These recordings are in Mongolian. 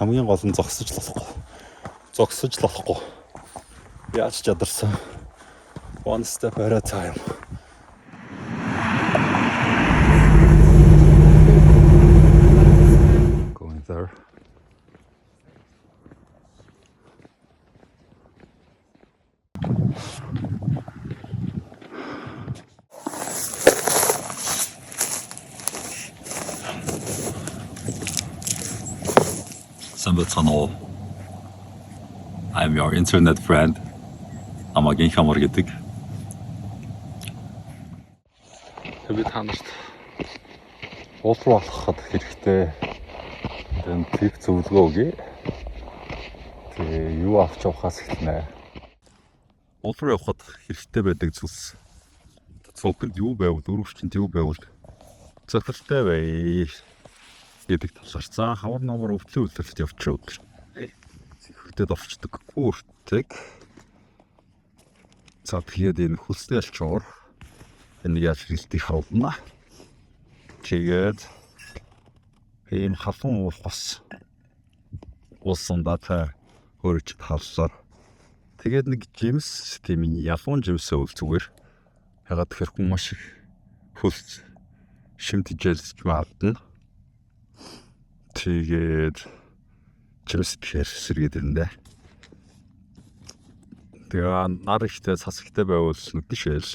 хамгийн гол нь зогсож болохгүй. Яаж чадарсан. One step at a time. Going there. Самбацано. I'm your internet friend. Амагийн хамар гэдэг. Би танарт уулзах болоход хэрэгтэй. Тэн тип зөвлөгөө өгье. Тэгээ юу авч явахаас эхэлнэ. Уулзах явахад хэрэгтэй байдаг зүйлс. Цогцолд юу байвал, өрөвчөнд юу байвал цогцолтой бай гэдэг талаар. За хавар намар өвтлөө үлдэлт явчихвал. Зихвэрдэд орчдөг өөртөг. За тэгээд энэ хүстэй алчуур энэ яаж хэлтийг харуулна. Тэгээд ийм халуун ус усандаа хөрч халсаар. Тэгээд нэг жимс тийм ялуун жимсээ үл зүгээр. Ягаад тэгэхээр хүн маш их хөлс шимтжэлж маадна. Тэгээд жимс гэхэр сэргээд ирнэ. Тэгээ нар ихтэй цас ихтэй байвал нүдэн шээл.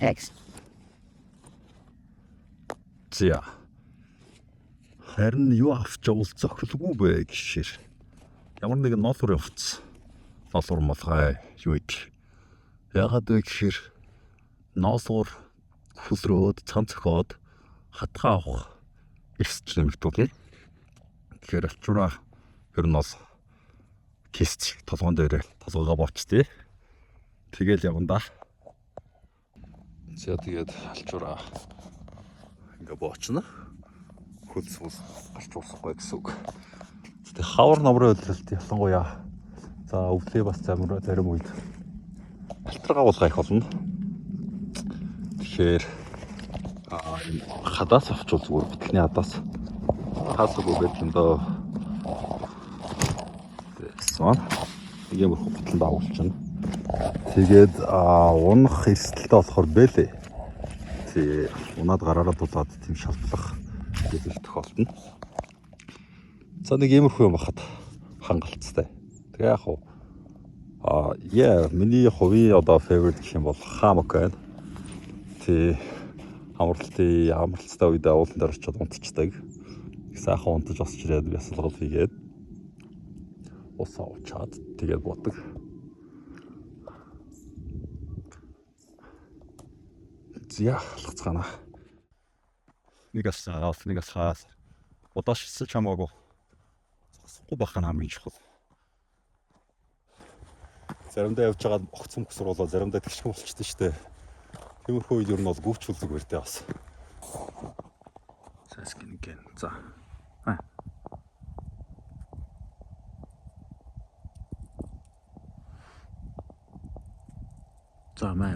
X. Зя. Харин юу авч уулзах хөлгүй бэ гэхээр ямар нэгэн ноолуур явц. Ноолуур малгай юу их. Ягаад вэ гэхээр ноолуур хөлрөөд цан цохоод хатгаа авах эрсч нэмэгдүүлнэ. Тэгэхээр алчураа ер нь бол кист толгоон дээр толгоогоо боочтой. Тэгэл явна да. За тэгээд алчураа ингээ боочно. Хөлс гарч уусахгүй гэсэн үг. Тэгээд хавар намрын хөдөлгөлт ялангуяа за өвлөө бас зарим үед алтрага уулгаа их болно. Тэгэхээр хадаас авчвал зүгээр бүтгэний хадаас хаасаагүй байх юм даа. Сон ийм их ботлон дагуулчихна. Тэгээд унах эрсдэлтэй болохоор бэлээ. Тий унаад гараараа дулаад тийм шалтлах гэдэг тохиолдно. За нэг иймэрхүү юм бахад хангалттай. Тэгээ яг уу миний хувийн одоо favorite гэх юм бол хамок байна. Тий амралттай үед уулан дээр очиод унтчихдаг. Сайхан унтаж босч ирээд бясалгал хийгээд ус авчаад тэгээд бодог. Зя халцгаана. Нэг асаас удаашч хамаагүй. Зогсохгүй байх нь хамгийн чухал. Заримдаа явж байгаа огцом хөсөр болоо заримдаа тэгшхэн болчихдээ штэ. Тиймэрхүү үед ер нь бол гүвчүүлэг бэрдээ бас. Сэскин гэн. За. За май.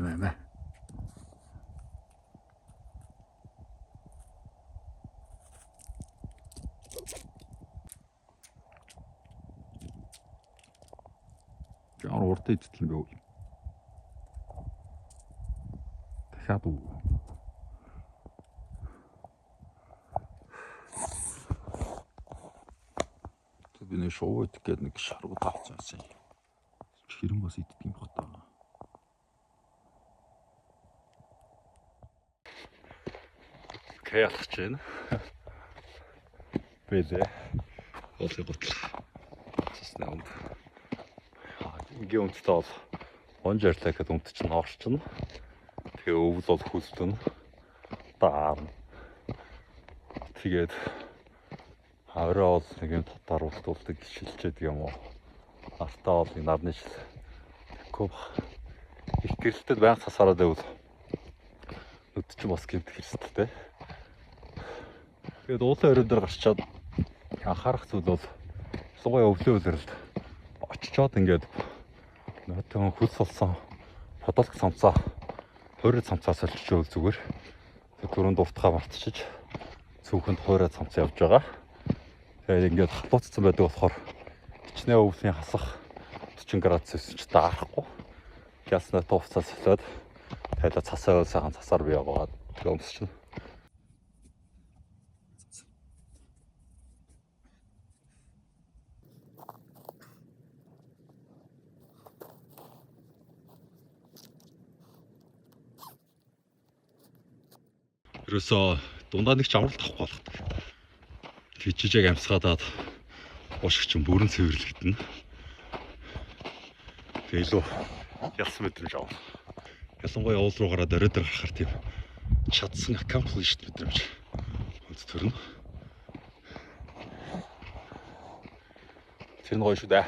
Яар урд идэл юм бэ? Дахиад уу. Би нэг шоу идэх нэг шаргуу тавцсан. Хэрэн бас идэх юм бах таа. Каялах чинь. Бэлээ. Олыг готлох. Тэснэ. Ингээ үнэтэй бол онжирлаа гэхэд үнэт чинь орчин. Тэгээ өвөл бол хүлдэн. Даарна. Тэгээд орой бол нэг юм татаар уултуулдаг шилжээд юм уу. Артаа бол нарны шил. Тэгэхгүй их гэрэлтэд байнга цасараад байвал нүд чинь бас гэмт хэрсэлтэй. Тэгээд уулын орой дээр гарчаад анхаарах зүйл бол сугой өвлөө үлрэлт очичоод ингээд нөтөн хөлс болсон фотолог цамцаа 20 цамцаас олччихвол зүгээр түрүүнд уртгаа мартчих цүнхэнд 20 цамцаа явж байгаа. Тэгээд ингээд халууцсан байдаг болохоор хичнээн өвлийн хасах 40 градус ч даарахгүй. Яснаа тууцаа солиод тэгээд цасаа сайхан цасаар бий яваад тэгээ өмсчихнэ. Ерөөсөө дундаа нэг ч амралт авахгүй болгодог. Тэгээ жижиг амьсгаадаад уушгич бүрэн цэвэрлэгдэнэ. Тэгээ илүү ялсан мэдрэмж авна. Ялангуяа уул руу гараад орой дээр гарахаар тийм чадсан accomplished мэдрэмж төрнө. Тэр нь гоё шүү дээ.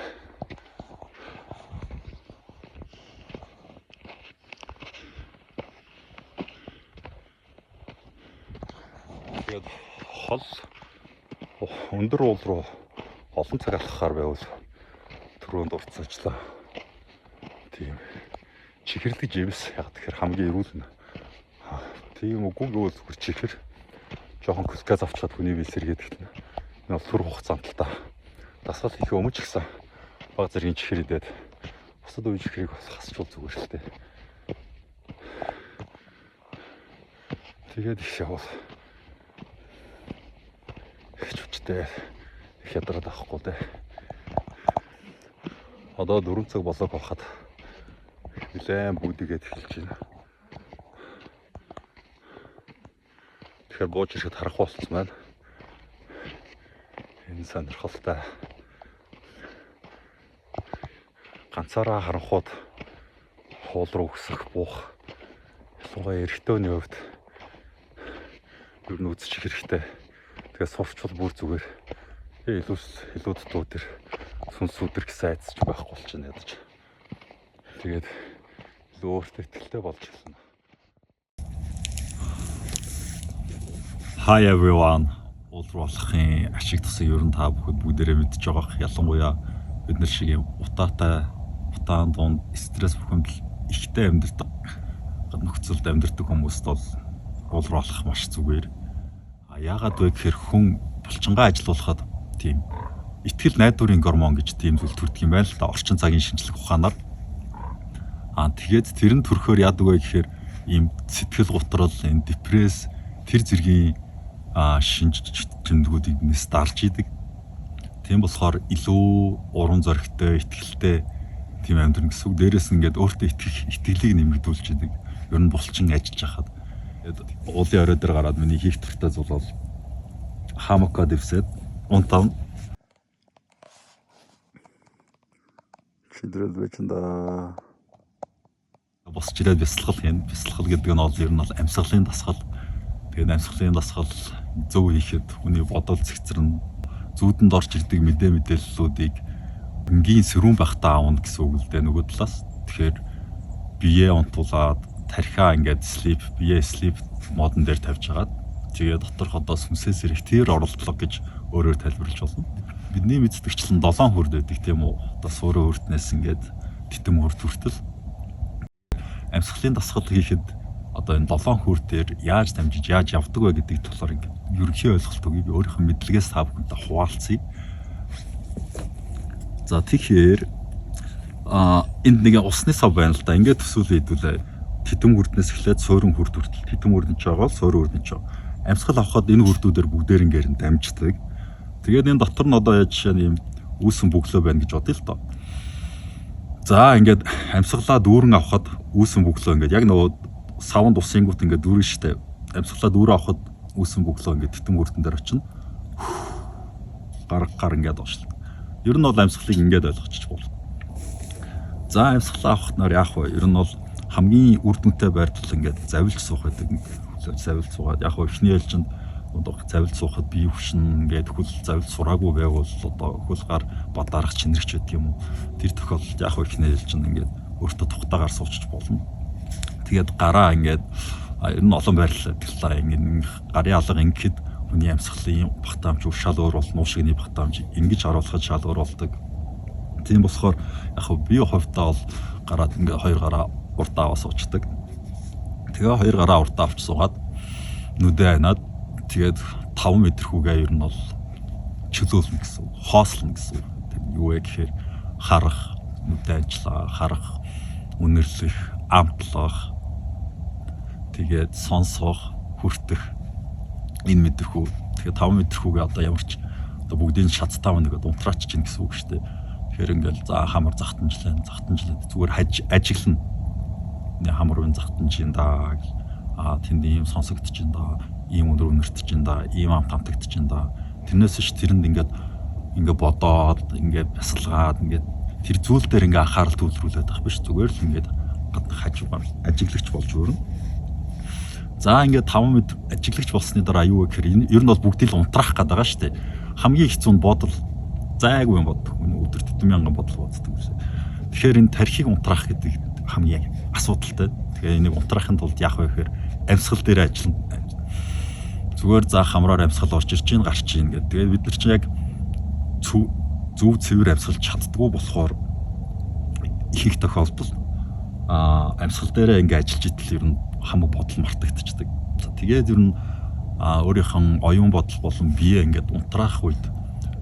Тэгээд хол өндөр уул руу олон цаг алхахаар байвал түрүүнд уртсаачлаа. Тийм чихэрлэг живс яг тэгэхээр хамгийн эрүүл нь. Тийм үгүй гэвэл зүгээр чихэр жоохон глюкоз авчаад хүний бие сэргээд гэнэ. Энэ бол түр хугацаанд л та. Дасгал хийх өмнө ч гэсэн баг зэргийн чихэр идээд бусад үе чихрийг бас хасчвал зүгээр л дээ. Тэгээд их явал хүчтэй их ядраад авахгүй дээ. Одоо 4 цаг болоог байхад нэлээд бүдигээд эхэлж байна. Тэгэхээр бууж ирэхэд харахгүй болсон байна. Энэ сонирхолтой. Ганцаараа харанхууд хоол руу өсөх буух. Ялангуяа эрэгтэйний хувьд ер нь үзчих хэрэгтэй. Тэгээ сурчвал бүр зүгээр. Илүү дутуу тэр сүнс өдр гэсэн айдас ч байхгүй болчихно ядаж. Тэгээд илүү өөртөө ихтэй болж ирсэн. Hi everyone. Уулзралахын ашиг тусан ер нь та бүхэд бүгдээрээ мэдж байгаа. Ялангуяа бид нар шиг юм утаан донд стресс бухимдал ихтэй амьдардаг нөхцөлд амьдардаг хүмүүст бол уулзралах маш зүгээр. Яагаад вэ гэхээр хүн булчингаа ажилуулахад тийм итгэл найдварын гормон гэж тийм зүйл төрдөг юм байна л да. Орчин цагийн шинжлэх ухаанаар. Тэгээд тэр нь төрөхөөр яадаг вэ гэхээр ийм сэтгэл готрол, энэ депресс, тэр зэргийн шинж тэмдгүүдийг нэс дарж идэг. Тийм болохоор илүү уран зоригтой, итгэлтэй тийм амьдрын гэсэн үг. Дээрээс нь ингээд өөртөө итгэлийг нэмэгдүүлж идэг. Ер нь булчин ажиллаж хахад уулын орой дээр гараад миний хийх туртай зүйл бол хамака дэвсэд унтан чидрэл бэчэнда босч ирээд бясалгал хийн. Бясалгал гэдэг нь бол ер нь амьсгалын дасгал. Тэгээд амьсгалын дасгал зөв хийхэд хүний бодол зэгцэрнэ. Зүүдэнд орж ирдэг мэдээллүүдийг энгийн сэрүүн байхтаа аавна гэсэн үг л дээ нөгөө талаас. Тэгэхээр бие унтуулаад тархиа ингээд бие sleep модон дээр тавьж хагаад тэгээд доторх одоо сүнсээс ирэх тэр оролдлого гэж өөрөөр тайлбарлаж болно. Бидний мэддэгчлэн 7 хүрд байдаг тийм үү? Одоо суурин хүртнээс ингээд титэм хүрт хүртэл амьсгалын дасгал хийхэд одоо энэ 7 хүрд дээр яаж дамжиж яаж явдаг вэ гэдэг талаар ингээд ерөнхий ойлголт өгье. Би өөрийнхөө мэдлэгээс та бүхэнтэй хуваалцъя. За тэгэхээр энд нэг усны сав байна л да. Ингээд төсөөлөе хэдүүлээ. Титэм хүрднээс эхлээд суурин хүрд хүртэл титэм хүрдэн ч байгаа, суурин хүрдэн ч байгаа. Амьсгал авахад энэ хүрдүүдээр бүгдээр ингээд дамждаг. Тэгээд энэ дотор нь одоо яаж жишээ нь юм үүсэн бөглөө байна гэж бодъё л доо. За ингээд амьсгалаа дүүрэн авахад үүсэн бөглөө ингээд яг нөгөө савнд усын гут ингээд дүүрэн штэ. Амьсгалаа дүүрэн авахад үүсэн бөглөө ингээд титэм хүрдэн дээр очино. Гар ингээд ошлоо. Ер нь бол амьсгалыг ингээд ойлгочих болно. За амьсгалаа авахт нар яах вэ? Ер нь бол хамгийн үр дүнтэй байрлал ингээд завилж суух гэдэг. Завилж суугаад яг ихний ээлжинд одоо завилж суухад бие хүчин ингээд хөл завилж сураагүй байвал одоо хөл гар бадарах чинэрч байдаг юм уу? Тэр тохиолдолд яг ихний ээлжинд ингээд өөртөө тухтаагаар суучиж болно. Тэгээд гараа ингээд ер нь олон байрлал адилаа ингээд гарын алга ингээд хүний амьсгалын багтаамж шал өөр бол нуушигны багтаамж ингэж харуулхад шал өөр болдог. Тийм болохоор яг би хувьдаа бол гараад ингээд хоёр гараа уртаа аваа суучдаг. Тэгээ хоёр гараа уртаа авч суугаад нүдэ ханаад тэгээд 5 метр хүүгээ ер нь бол чөлөөлнө гэсэн үг, хоослно гэсэн үг. Тэр юу вэ гэхээр харах, мэдээлжлээ, харах, үнэрлэх, амтлах, тэгээд сонсох, хүртэх энэ мэдрэхүү. Тэгэхээр 5 мэдрэхүүгээ одоо ямар ч одоо бүгдийн шаттай нэг унтраач чинь гэсэн үг шүү дээ. Тэгэхээр ингээл за хамар захтанжлаа зүгээр ажиглана. Хамар үн захтанжин даа. Тэнд ийм сонсогдчихин даа. Ийм өндөр үнэртчихин даа. Ийм амт амтагдчихин даа. Тэрнээс ш тэрэнд ингээд бодоод ингээд бясалгаад ингээд тэр зүйл дээр ингээд анхаарал төвлөрүүлээд байх биш зүгээр л ингээд ажиглагч болж өөрнө. За ингээд 5 мэд ажиглагч болсны дараа юу вэ гэхээр ер нь бол бүгдийг л унтраах гээд байгаа шүү дээ. Хамгийн хэцүү нь бодол зайгүй юм боддог. Өдөр 40,000 бодол боддог юм шиг. Тэгэхээр энэ тархийг унтраах гэдэг хамгийн асуудалтай. Тэгэхээр энийг унтраахын тулд яах вэ гэхээр амьсгал дээр ажиллана. Зүгээр за хамраар амьсгал орж ирж чинь гарч чинь гэдэг. Тэгээд бид нар чинь яг зөв цэвэр амьсгалж чаддгүй болохоор их тохиолдолд амьсгал дээрээ ингээ ажиллаж итэл ер нь хамаг бодол мартагдчихдаг. Тэгээд ер нь өөрийнхөө оюун бодол болон бие ингээд унтраах үед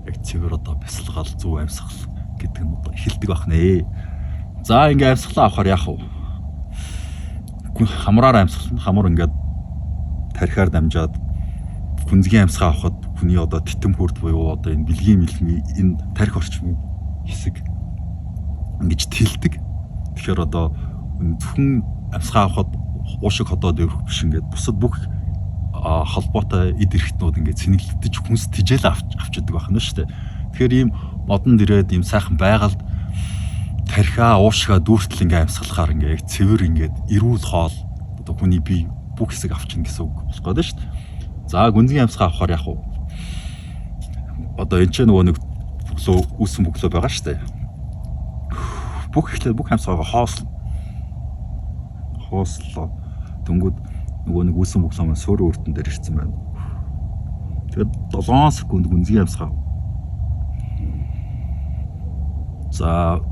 яг цэвэр одоо бясалгал зөв амьсгал гэдэг нь одоо эхэлдэг байх нэ. За ингээ амьсгалаа авахаар яах вэ? Хамраар амьсгална. Хамар ингээд тархиар дамжаад хүнзгийн амьсгаа авахад хүний одоо титэм хүрд буюу одоо энэ бэлгийн энэ тархи орчмын хэсэг ингэж тэлдэг. Тэгэхээр одоо зөвхөн амьсгаа авахад уушиг ходоод өрөх биш ингээд бусад бүх холбоотой эд эрхтнүүд ингээд цэнэглэгдэж хүнс тижэл авчдаг байх нь шүү дээ. Тэгэхээр ийм модонд ирээд ийм сайхан байгальд тархиа уушгаа дүүртэл ингээд амьсгалахаар ингээд цэвэр ингээд эрүүл хоол одоо хүний бие бүх хэсэг авчна гэсэн үг болох гэдэг шүү дээ. За гүнзгий амьсгаа авахаар яах вэ? Одоо энэ ч нөгөө нэг үүсэн бөглөө байгаа шүү дээ. Бүх амьсгаагаа хоослоо. Дөнгөд нөгөө нэг үүсэн бөглөө маань суурь өртөн дээр ирсэн байна. Тэгээд 7 секунд гүнзгий амьсгаа. За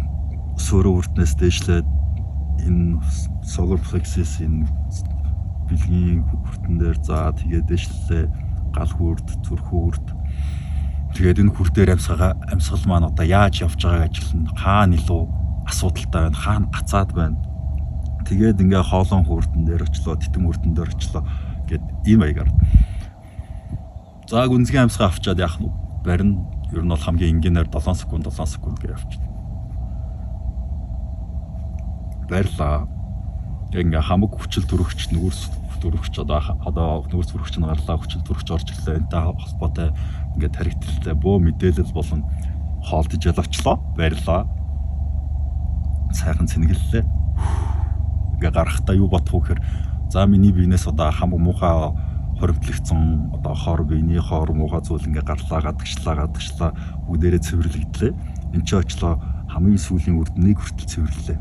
суурь өртнөөс дээшлээд энэ solar plexus энэ бэлгийн хүртэн дээр за тэгээд дэвшлээ гал хүрд, зүрх хүрд. Тэгээд энэ хүр дээр амьсгал маань одоо яаж явж байгааг ажиглана. Хаана илүү асуудалтай байна, хаана гацаад байна. Тэгээд ингээ хоолон хүртэн дээр очлоо, титэм хүртэн дээр очлоо гэд ийм маягаар. За гүнзгий амьсгаа авчаад яах нь барин ер нь бол хамгийн энгийнээр 7 секунд гэж явчихна. Барьлаа. Ингээ хамаг хүчил төрөгч нүгэрс төрөгч одоо нүгэрс төрөгч нь гарлаа хүчил төрөгч орж ирлээ. Энтэй холбоотой ингээ тархитэлтэй бөө мэдээлэл болон хоолтож ялавчлаа. Барьлаа. Сайхан цэнгэллээ. Ингээ гарахтаа юу бодох вэ гэхээр за миний биенээс одоо хамаг муухай хоригдлогцсон одоо хор биений хор муухай зүйл ингээ гарлаа гадагшлаа бүгдээрээ цэвэрлэгдлээ. Энд ч очлоо хамгийн сүүлийн үрд нэг хүртэл цэвэрлэлээ.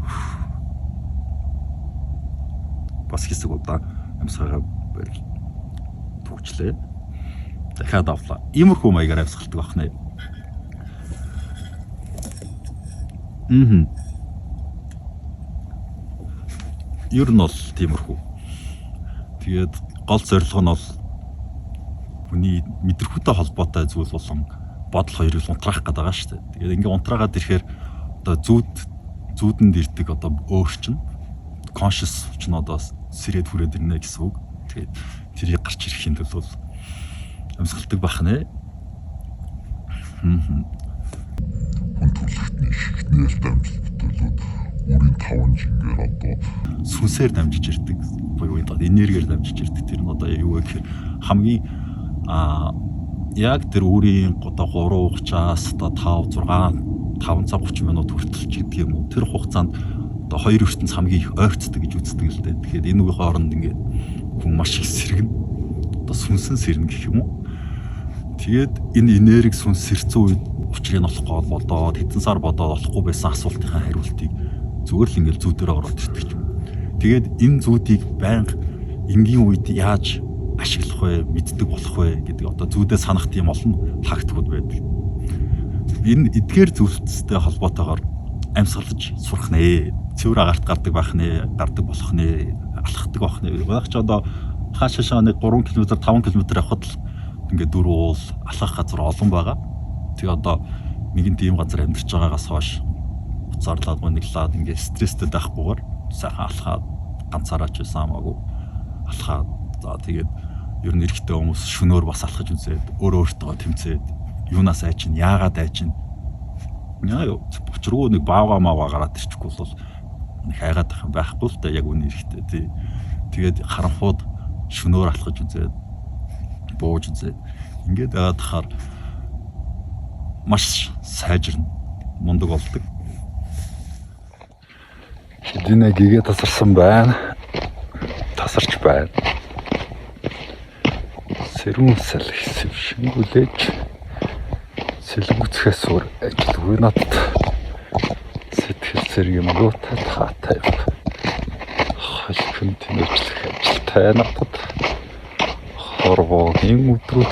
Бас хэсэг удаа амьсгаагаа төгчлээ. Дахиад авлаа. Иймэрхүү маягаар амьсгалдаг байна. Ер нь бол тиймэрхүү. Тэгээд гол зорилго нь бол хүний мэдрэхүйтэй холбоотой зүйл болон бодол хоёрыг унтраах гэдэг байгаа шүү дээ. Тэгээд ингээ унтраагаад ирэхээр одоо зүүдэнд ирдэг одоо өөрчлөн conscious ч нь одоо сэрээд хүрээд ирнэ гэсэн үг. Тэгээд тэрийг гарч ирэхийн тулд амьсгалдаг байх нэ. Хүн төрөлхтний ихнээс дамжуулаад өөрийн таван жингээр одоо сүнсээр дамжиж ирдэг. Буюу одоо энергиээр дамжиж ирдэг. Тэр нь одоо юу вэ гэхээр хамгийн яг тэр өөрийн одоо 3 хугацаас одоо 5 цаг 30 минут хүртэл ч гэдэг юм уу. Тэр хугацаанд одоо хоёр ертөнц хамгийн их ойрцдог гэж үздэг л дээ. Тэгэхээр энэ үеийн хооронд ингээд хүн маш их сэргэн одоо сүнсэн сэрнэ гэх юм уу. Тэгээд энэ энерги сүнс сэрцэн үед учрыг олохгүй болоод хэдэн сар бодоод олохгүй байсан асуултын хариултыг зүгээр л ингээд зүүдээр ороод ирдэг юм. Тэгээд энэ зүүдийг байнга энгийн үед яаж ашиглах вэ, мэддэг болох вэ гэдэг одоо зүүдээ санах тийм олон тактикуд байдаг. Энэ эдгээр зүйлстэй холбоотойгоор амьсгалж сурах нэ. Цэвэр агаарт гардаг байх нэ, гардаг болох нэ, алхахдаг байх нэ. Багч одоо хаашаа нэг 3 км 5 км явхад л ингээд дөрөв уул алхах газар олон байгаа. Тэгээ одоо нэгэн тийм газар амьдарч байгаагаас хойш буцаарлаад гониглаад ингээд стресстэй байхгүйгээр сайхан алхаад ганцаараа ч байсан хамаагүй алхаад за тэгээд ер нь эрэхтэй хүмүүс шөнөөр бас алхаж үзээд өөртөө тэмцээд юунаас айчин яагаад айчин яа учиргүй нэг баага гараад ирчихгүй бол нэг хайгаад байх юм байхгүй л да яг үнэ эрэхтэй тий. Тэгээд харанхууд шөнөөр алхаж үзээд бууж үзээд ингээд яваад хахаар маш сайжирна мундаг болдог. Хэдийнэ гэгээ тасарсан байна. Тасарч байна. Сэрүүн салхи шингүүлээж сэлгүүцхээс өөр ажилгүй надад сэтгэл зэрэг юм гоотай хаатай юм. Хашхын тэмүүлэх ажилтай надад хорвоогийн өдрүүд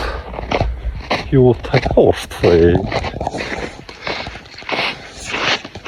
юу таг ууртай.